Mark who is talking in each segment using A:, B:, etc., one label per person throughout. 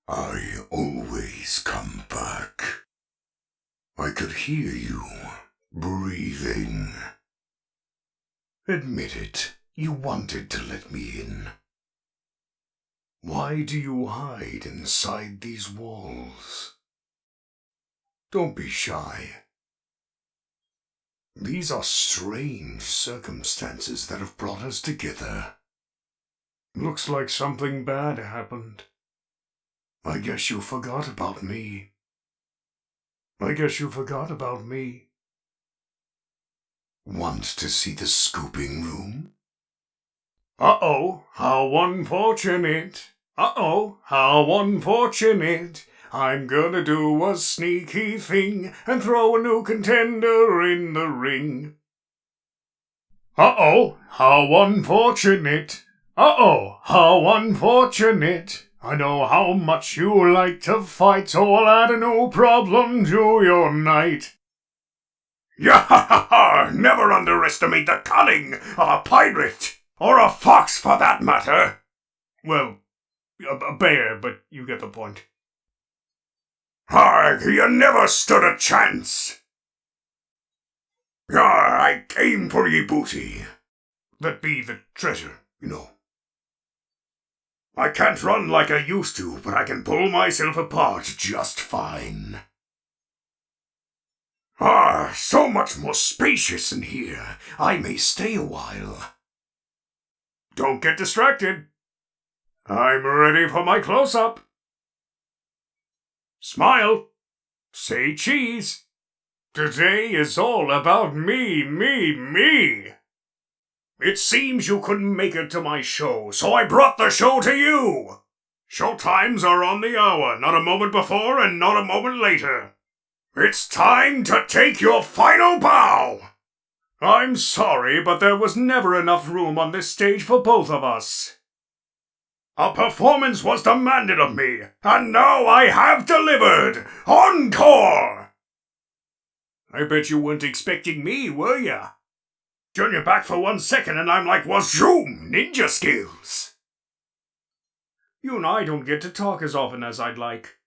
A: I always come back. I could hear you breathing. Admit it, you wanted to let me in. Why do you hide inside these walls? Don't be shy. These are strange circumstances that have brought us together. Looks like something bad happened. I guess you forgot about me. Want to see the scooping room? Uh-oh, how unfortunate. I'm gonna do a sneaky thing and throw a new contender in the ring. Uh-oh, how unfortunate. I know how much you like to fight, so I'll add a new problem to your night. Yahaha! Never underestimate the cunning of a pirate, or a fox for that matter. Well, a bear, but you get the point. Harg, you never stood a chance. I came for ye booty. That be the treasure, you know. I can't run like I used to, but I can pull myself apart just fine. So much more spacious in here. I may stay a while. Don't get distracted. I'm ready for my close-up. Smile. Say cheese. Today is all about me. It seems you couldn't make it to my show, so I brought the show to you. Show times are on the hour, not a moment before and not a moment later. It's time to take your final bow. I'm sorry, but there was never enough room on this stage for both of us. A performance was demanded of me, and now I have delivered. Encore! I bet you weren't expecting me, were ya? Turn your back for 1 second and I'm like, wazzoom, ninja skills. You and I don't get to talk as often as I'd like.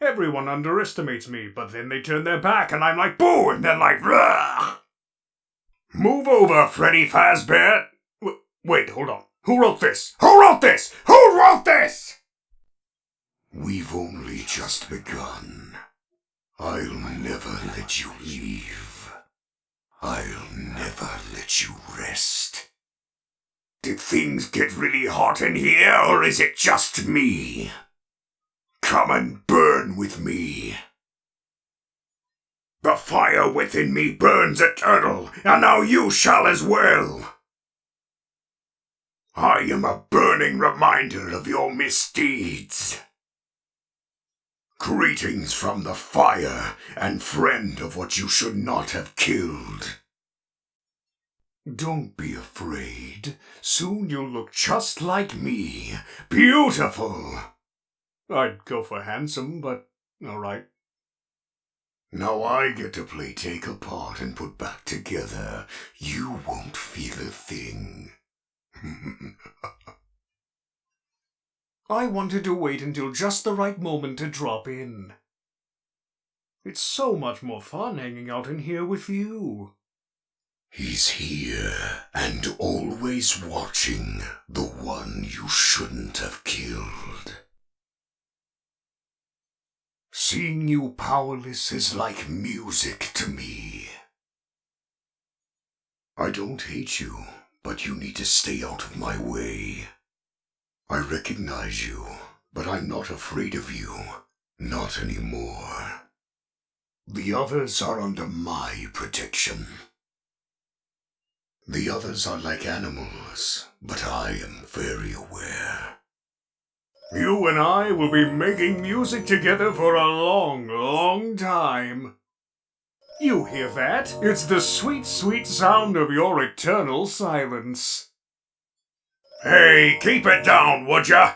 A: Everyone underestimates me, but then they turn their back and I'm like, boo, and then like, rah. Move over, Freddy Fazbear. Wait, hold on. Who wrote this? We've only just begun. I'll never let you leave. I'll never let you rest. Did things get really hot in here, or is it just me? Come and burn with me. The fire within me burns eternal, and now you shall as well. I am a burning reminder of your misdeeds. Greetings from the fire, and friend of what you should not have killed. Don't be afraid. Soon you'll look just like me. Beautiful. I'd go for handsome, but all right. Now I get to play take apart and put back together. You won't feel a thing. I wanted to wait until just the right moment to drop in. It's so much more fun hanging out in here with you. He's here and always watching, the one you shouldn't have killed. Seeing you powerless is like music to me. I don't hate you, but you need to stay out of my way. I recognize you, but I'm not afraid of you. Not anymore. The others are under my protection. The others are like animals, but I am very aware. You and I will be making music together for a long, long time. You hear that? It's the sweet, sweet sound of your eternal silence. Hey, keep it down, would ya?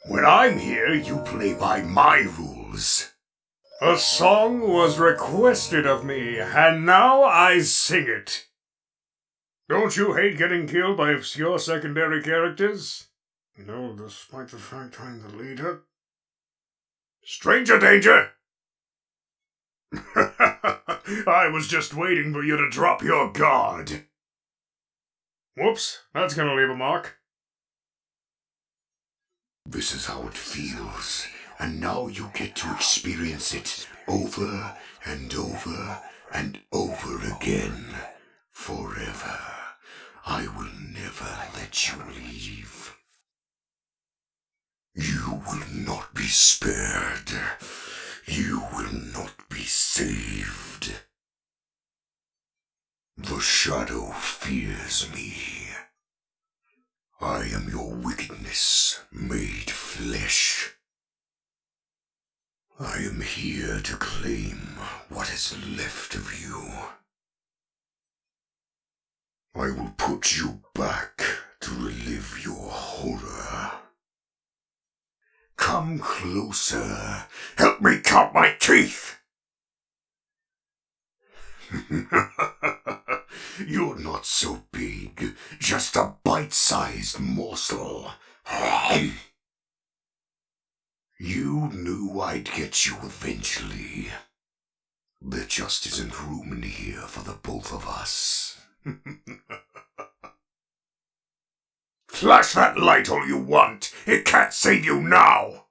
A: When I'm here, you play by my rules. A song was requested of me, and now I sing it. Don't you hate getting killed by obscure secondary characters? No, despite the fact I'm the leader. Stranger danger! I was just waiting for you to drop your guard. Whoops, that's gonna leave a mark.
B: This is how it feels, and now you get to experience it over and over and over again. Forever. I will never let you leave. You will not be spared. You will not be saved. The shadow fears me. I am your wickedness made flesh. I am here to claim what is left of you. I will put you back to relive your horror. Come closer. Help me count my teeth. You're not so big, just a bite-sized morsel. You knew I'd get you eventually. There just isn't room in here for the both of us. Flash that light all you want. It can't save you now.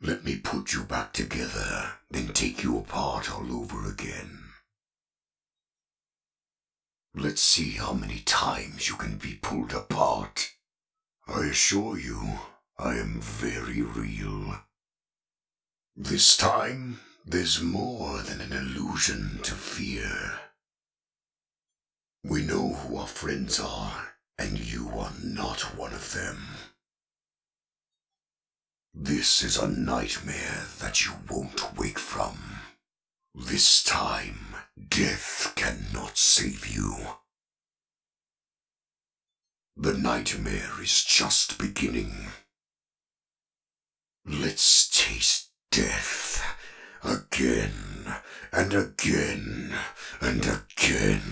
B: Let me put you back together, then take you apart all over again. Let's see how many times you can be pulled apart. I assure you, I am very real. This time, there's more than an illusion to fear. We know who our friends are, and you are not one of them. This is a nightmare that you won't wake from. This time, death cannot save you. The nightmare is just beginning. Let's taste death again and again and again.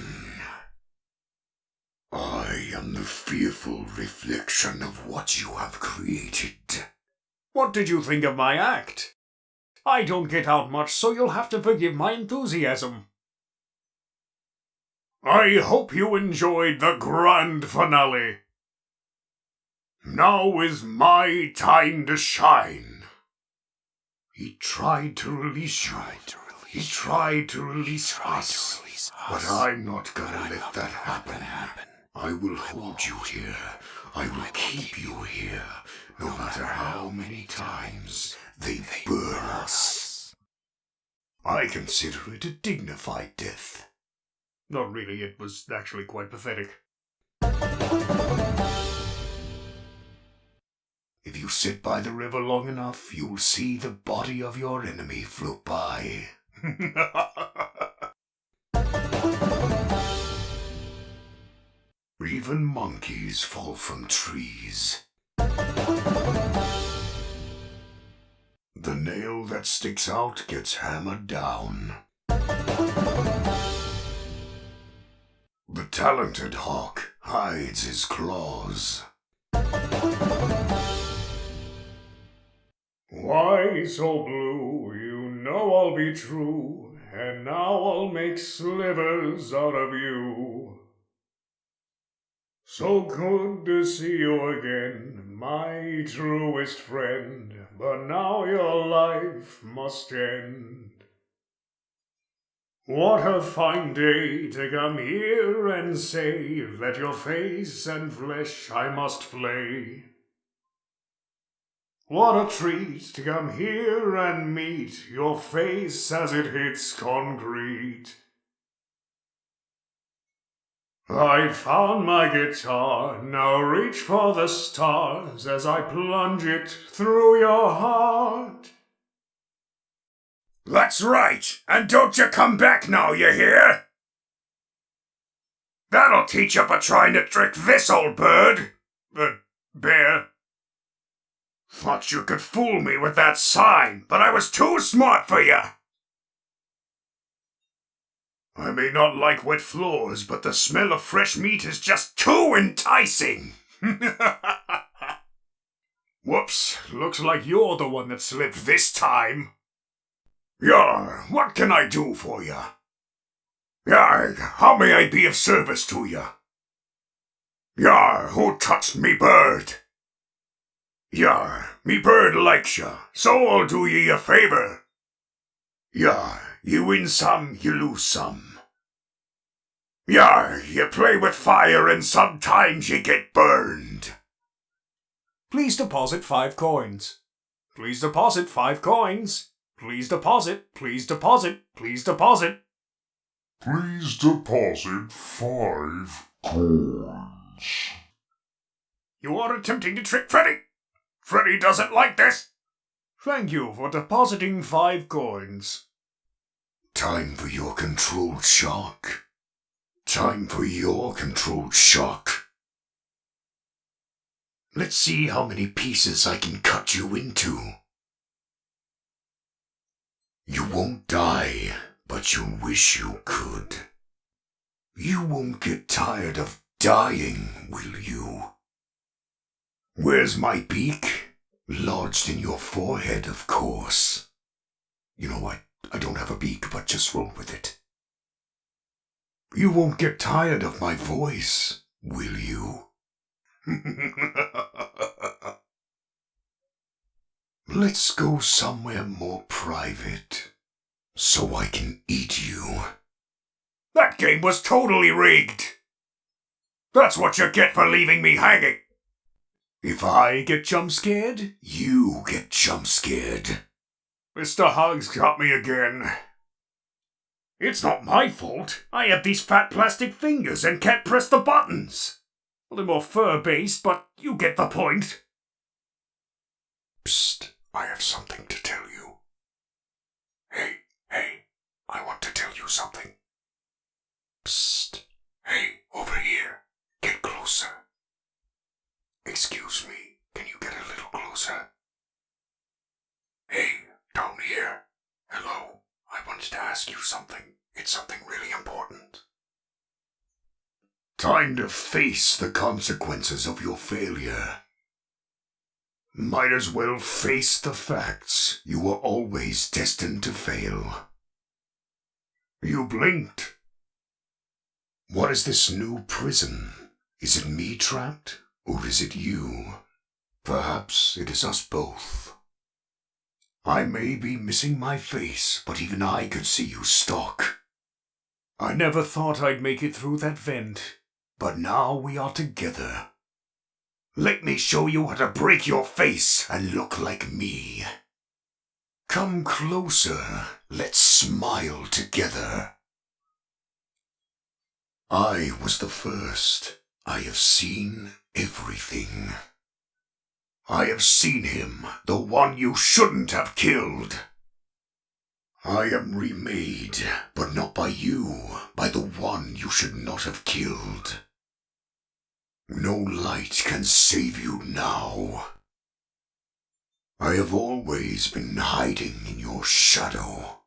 B: I am the fearful reflection of what you have created.
A: What did you think of my act? I don't get out much, so you'll have to forgive my enthusiasm. I hope you enjoyed the grand finale. Now is my time to shine. He tried to release you. He tried to release us. But I'm not gonna let that happen. I will hold you here. I will keep you here, no matter how many times they burn us. I consider it a dignified death. Not really, it was actually quite pathetic. If you sit by the river long enough, you'll see the body of your enemy float by. Even monkeys fall from trees. The nail that sticks out gets hammered down. The talented hawk hides his claws. Why so blue? You know I'll be true, and now I'll make slivers out of you. So good to see you again, my truest friend, but now your life must end. What a fine day to come here and say that your face and flesh I must flay. What a treat to come here and meet your face as it hits concrete. I found my guitar, now reach for the stars as I plunge it through your heart. That's right, and don't you come back now, you hear? That'll teach you for trying to trick this old bird. Bear. Thought you could fool me with that sign, but I was too smart for you. I may not like wet floors, but the smell of fresh meat is just too enticing. Whoops, looks like you're the one that slipped this time. Yar, what can I do for ya? Yar, how may I be of service to ya? Yar, who touched me bird? Yar, me bird likes ya, so I'll do ye a favour. Yar, you win some, you lose some. Yar, you play with fire and sometimes you get burned. Please deposit 5 coins. Please deposit 5 coins. Please deposit, please deposit, please deposit.
B: Please deposit 5 coins.
A: You are attempting to trick Freddy. Freddy doesn't like this. Thank you for depositing 5 coins.
B: Time for your controlled shock. Time for your controlled shock. Let's see how many pieces I can cut you into. You won't die, but you wish you could. You won't get tired of dying, will you? Where's my beak? Lodged in your forehead, of course. You know, I don't have a beak, but just roll with it. You won't get tired of my voice, will you? Let's go somewhere more private, so I can eat you.
A: That game was totally rigged. That's what you get for leaving me hanging.
B: If I get jump-scared, you get jump-scared.
A: Mr. Hugs got me again. It's not my fault. I have these fat plastic fingers and can't press the buttons. A little more fur-based, but you get the point.
B: Psst, I have something to tell you. Hey, I want to tell you something. Psst, hey, over here, get closer. Excuse me, can you get a little closer? Hey, down here. Hello, I wanted to ask you something. It's something really important. Time to face the consequences of your failure. Might as well face the facts. You were always destined to fail. You blinked. What is this new prison? Is it me trapped, or is it you? Perhaps it is us both. I may be missing my face, but even I could see you stalk. I never thought I'd make it through that vent, but now we are together. Let me show you how to break your face and look like me. Come closer, let's smile together. I was the first. I have seen everything. I have seen him, the one you shouldn't have killed. I am remade, but not by you, by the one you should not have killed. No light can save you now. I have always been hiding in your shadow.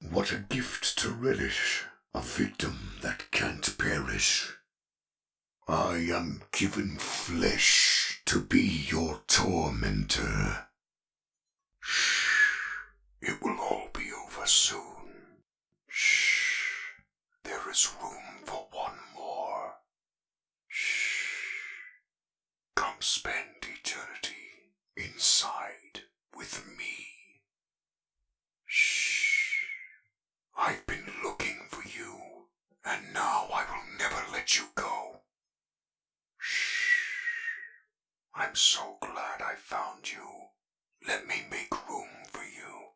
B: What a gift to relish, a victim that can't perish. I am given flesh to be your tormentor. Shh, it will all be over soon. Shh, there is room for one more. Shh, come spend eternity inside with me. Shh, I've been looking for you, and now I will never let you go. Shh, I'm so glad I found you. Let me make room for you.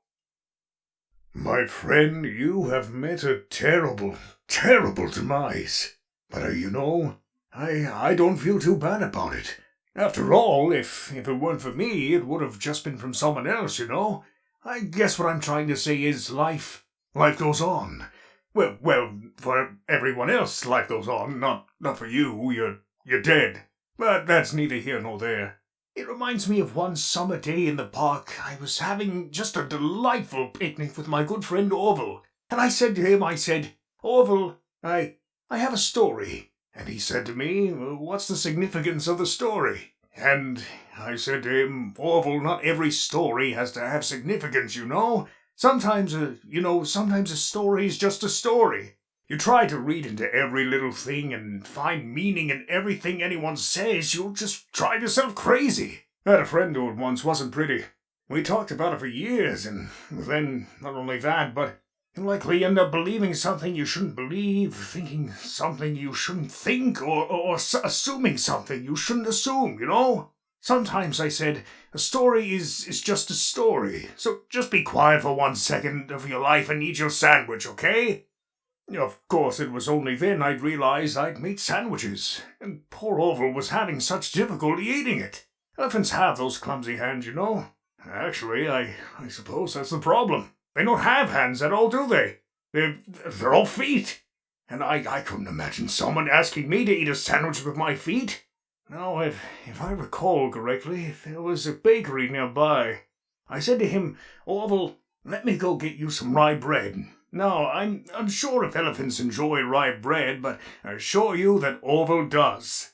B: My friend, you have met a terrible, terrible demise. But you know, I don't feel too bad about it. After all, if it weren't for me, it would have just been from someone else, you know. I guess what I'm trying to say is life goes on. Well, for everyone else, life goes on. Not for you. You're dead. But that's neither here nor there. It reminds me of one summer day in the park. I was having just a delightful picnic with my good friend Orville. And I said to him, Orville, I have a story. And he said to me, what's the significance of the story?
A: And I said to him, Orville, not every story has to have significance, you know. Sometimes a story is just a story. You try to read into every little thing and find meaning in everything anyone says, you'll just drive yourself crazy. I had a friend who once wasn't pretty. We talked about it for years, and then, not only that, but you'll likely end up believing something you shouldn't believe, thinking something you shouldn't think, or assuming something you shouldn't assume, you know? Sometimes, I said, a story is just a story, so just be quiet for 1 second of your life and eat your sandwich, okay? Of course, it was only then I'd realized I'd made sandwiches, and poor Orville was having such difficulty eating it. Elephants have those clumsy hands, you know. Actually, I suppose that's the problem. They don't have hands at all, do they? They're all feet. And I couldn't imagine someone asking me to eat a sandwich with my feet. Now, if I recall correctly, there was a bakery nearby. I said to him, Orville, let me go get you some rye bread. Now, I'm unsure if elephants enjoy rye bread, but I assure you that Orville does.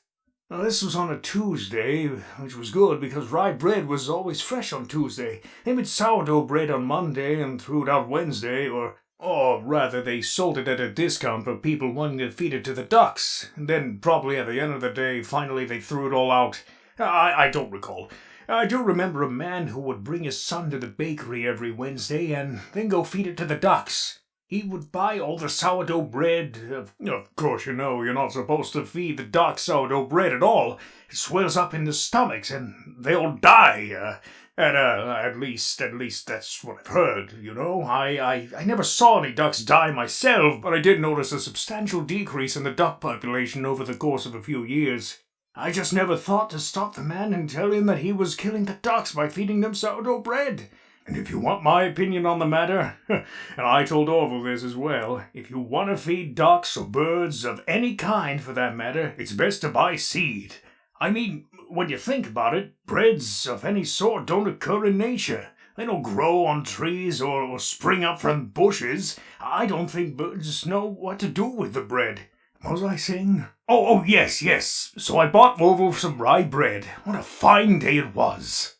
A: Now, this was on a Tuesday, which was good because rye bread was always fresh on Tuesday. They made sourdough bread on Monday and threw it out Wednesday, or rather they sold it at a discount for people wanting to feed it to the ducks. And then probably at the end of the day, finally they threw it all out. I don't recall. I do remember a man who would bring his son to the bakery every Wednesday and then go feed it to the ducks. He would buy all the sourdough bread. Of course, you know, you're not supposed to feed the ducks sourdough bread at all. It swells up in their stomachs and they all die. At least that's what I've heard, you know. I never saw any ducks die myself, but I did notice a substantial decrease in the duck population over the course of a few years. I just never thought to stop the man and tell him that he was killing the ducks by feeding them sourdough bread. And if you want my opinion on the matter, and I told Orville this as well, if you want to feed ducks or birds of any kind for that matter, it's best to buy seed. I mean, when you think about it, breads of any sort don't occur in nature. They don't grow on trees or spring up from bushes. I don't think birds know what to do with the bread. What was I saying? Oh, yes. So I bought Orville some rye bread. What a fine day it was.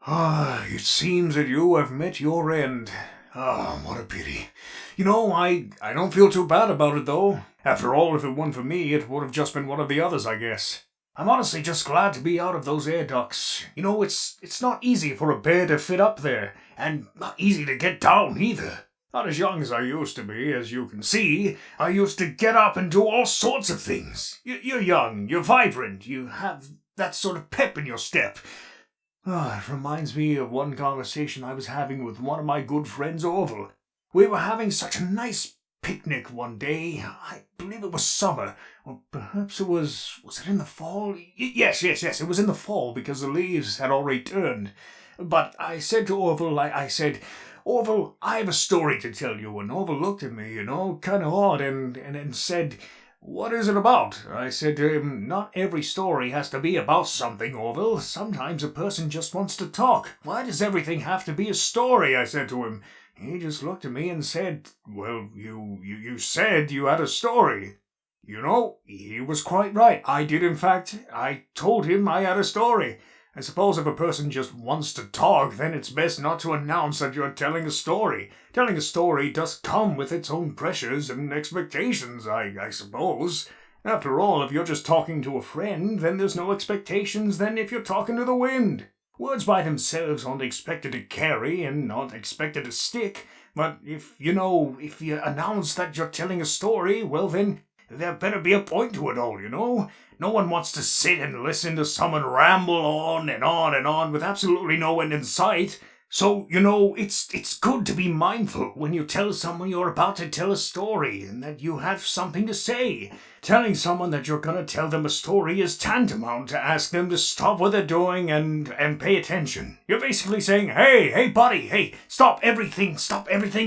A: It seems that you have met your end. What a pity. You know, I don't feel too bad about it, though. After all, if it weren't for me, it would have just been one of the others, I guess. I'm honestly just glad to be out of those air ducts. You know, it's not easy for a bear to fit up there, and not easy to get down, either. Not as young as I used to be, as you can see. I used to get up and do all sorts of things. You're young, you're vibrant, you have that sort of pep in your step. It reminds me of one conversation I was having with one of my good friends, Orville. We were having such a nice picnic one day. I believe it was summer, or perhaps it was it in the fall? Yes, it was in the fall because the leaves had already turned. But I said to Orville, I said, Orville, I have a story to tell you. And Orville looked at me, kind of odd, and said, what is it about? I said to him, not every story has to be about something, Orville. Sometimes a person just wants to talk. Why does everything have to be a story? I said to him. He just looked at me and said, well, you said you had a story. You know, he was quite right. I did, in fact. I told him I had a story. I suppose if a person just wants to talk, then it's best not to announce that you're telling a story. Telling a story does come with its own pressures and expectations, I suppose. After all, if you're just talking to a friend, then there's no expectations than if you're talking to the wind. Words by themselves aren't expected to carry and not expected to stick, but if you announce that you're telling a story, well then, there better be a point to it all, No one wants to sit and listen to someone ramble on and on and on with absolutely no end in sight. So, it's good to be mindful when you tell someone you're about to tell a story and that you have something to say. Telling someone that you're going to tell them a story is tantamount to ask them to stop what they're doing and pay attention. You're basically saying, hey buddy, hey, stop everything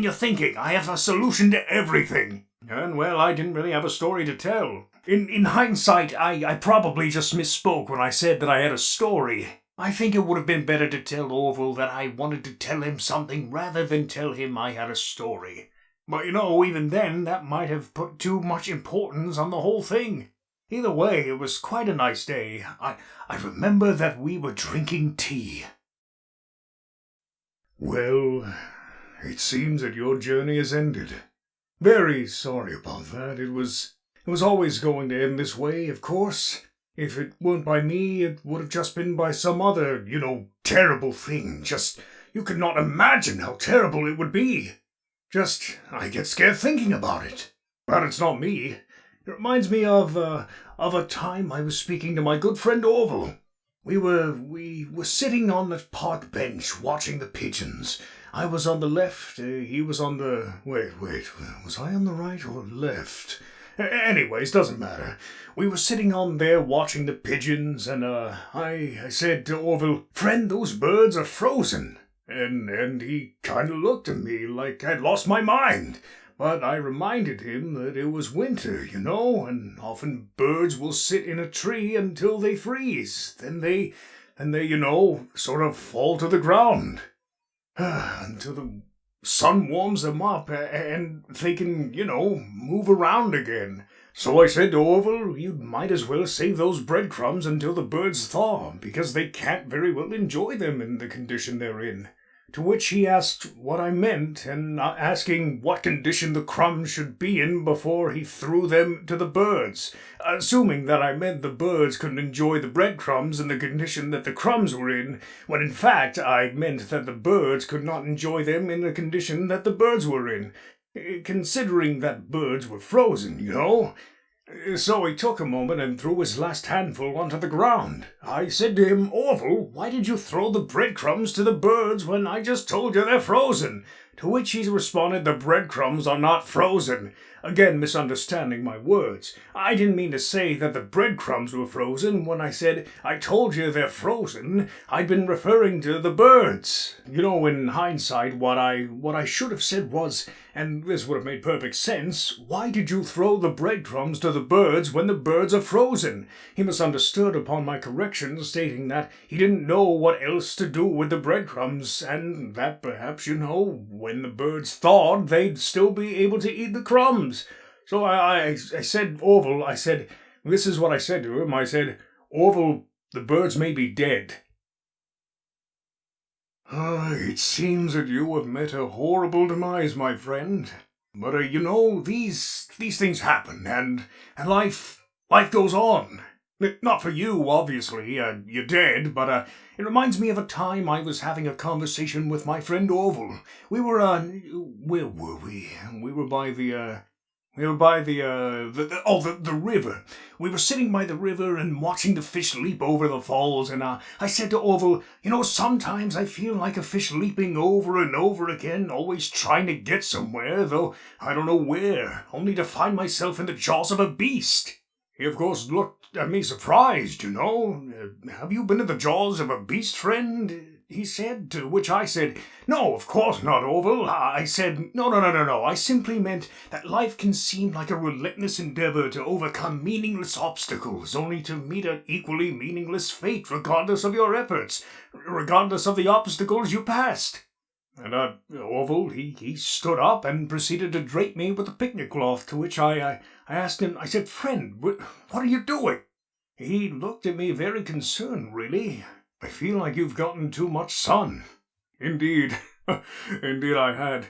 A: you're thinking. I have a solution to everything. And, well, I didn't really have a story to tell. In hindsight, I probably just misspoke when I said that I had a story. I think it would have been better to tell Orville that I wanted to tell him something rather than tell him I had a story. But, even then, that might have put too much importance on the whole thing. Either way, it was quite a nice day. I remember that we were drinking tea.
B: Well, it seems that your journey has ended. Very sorry about that. It was always going to end this way, of course. If it weren't by me, it would have just been by some other, terrible thing. Just, you could not imagine how terrible it would be. Just, I get scared thinking about it. But it's not me. It reminds me of a time I was speaking to my good friend Orville. We were sitting on the park bench watching the pigeons. I was on the left, he was on the... Wait, was I on the right or left? Anyways, doesn't matter. We were sitting on there watching the pigeons, and I said to Orville, "Friend, those birds are frozen." And he kind of looked at me like I'd lost my mind. But I reminded him that it was winter, and often birds will sit in a tree until they freeze. Then they, sort of fall to the ground. Until the sun warms them up and they can, move around again. So I said to Orville, you might as well save those breadcrumbs until the birds thaw, because they can't very well enjoy them in the condition they're in. To which he asked what I meant, and asking what condition the crumbs should be in before he threw them to the birds, assuming that I meant the birds couldn't enjoy the breadcrumbs in the condition that the crumbs were in, when in fact I meant that the birds could not enjoy them in the condition that the birds were in, considering that birds were frozen. So he took a moment and threw his last handful onto the ground. I said to him, "Orville, why did you throw the breadcrumbs to the birds when I just told you they're frozen?" To which he responded, "The breadcrumbs are not frozen." Again, misunderstanding my words. I didn't mean to say that the breadcrumbs were frozen. When I said, "I told you they're frozen," I'd been referring to the birds. In hindsight, what I should have said was, and this would have made perfect sense, "Why did you throw the breadcrumbs to the birds when the birds are frozen?" He misunderstood upon my correction, stating that he didn't know what else to do with the breadcrumbs, and that perhaps, when the birds thawed, they'd still be able to eat the crumbs. So I said, Orville, this is what I said to him. I said, "Orville, the birds may be dead." It seems that you have met a horrible demise, my friend. But, these things happen, and life goes on. Not for you, obviously, you're dead, but it reminds me of a time I was having a conversation with my friend Orville. We were, where were we? We were by the river. We were sitting by the river and watching the fish leap over the falls, and I said to Orville, sometimes I feel like a fish leaping over and over again, always trying to get somewhere, though I don't know where, only to find myself in the jaws of a beast. He, of course, looked at me surprised, "Have you been in the jaws of a beast, friend?" he said, to which I said, "No, of course not, Orville." I said, No. I simply meant that life can seem like a relentless endeavor to overcome meaningless obstacles, only to meet an equally meaningless fate, regardless of your efforts, regardless of the obstacles you passed. And Orville, he stood up and proceeded to drape me with a picnic cloth, to which I asked him, I said, "Friend, what are you doing?" He looked at me very concerned, really. "I feel like you've gotten too much sun." Indeed, indeed I had.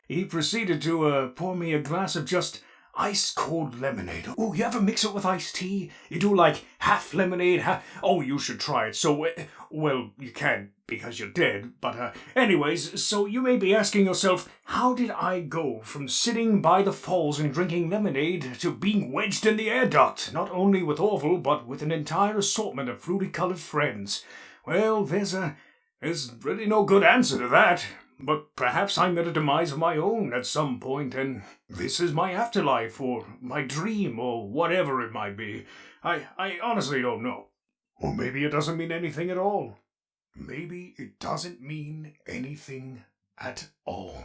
B: He proceeded to pour me a glass of just ice-cold lemonade. Oh, you ever mix it with iced tea? You do like half lemonade, half... Oh, you should try it. So, well, you can't because you're dead. But anyways, so you may be asking yourself, how did I go from sitting by the falls and drinking lemonade to being wedged in the air duct, not only with Orville, but with an entire assortment of fruity-colored friends? Well, there's really no good answer to that. But perhaps I met a demise of my own at some point, and this is my afterlife, or my dream, or whatever it might be. I honestly don't know. Or maybe it doesn't mean anything at all. Maybe it doesn't mean anything at all.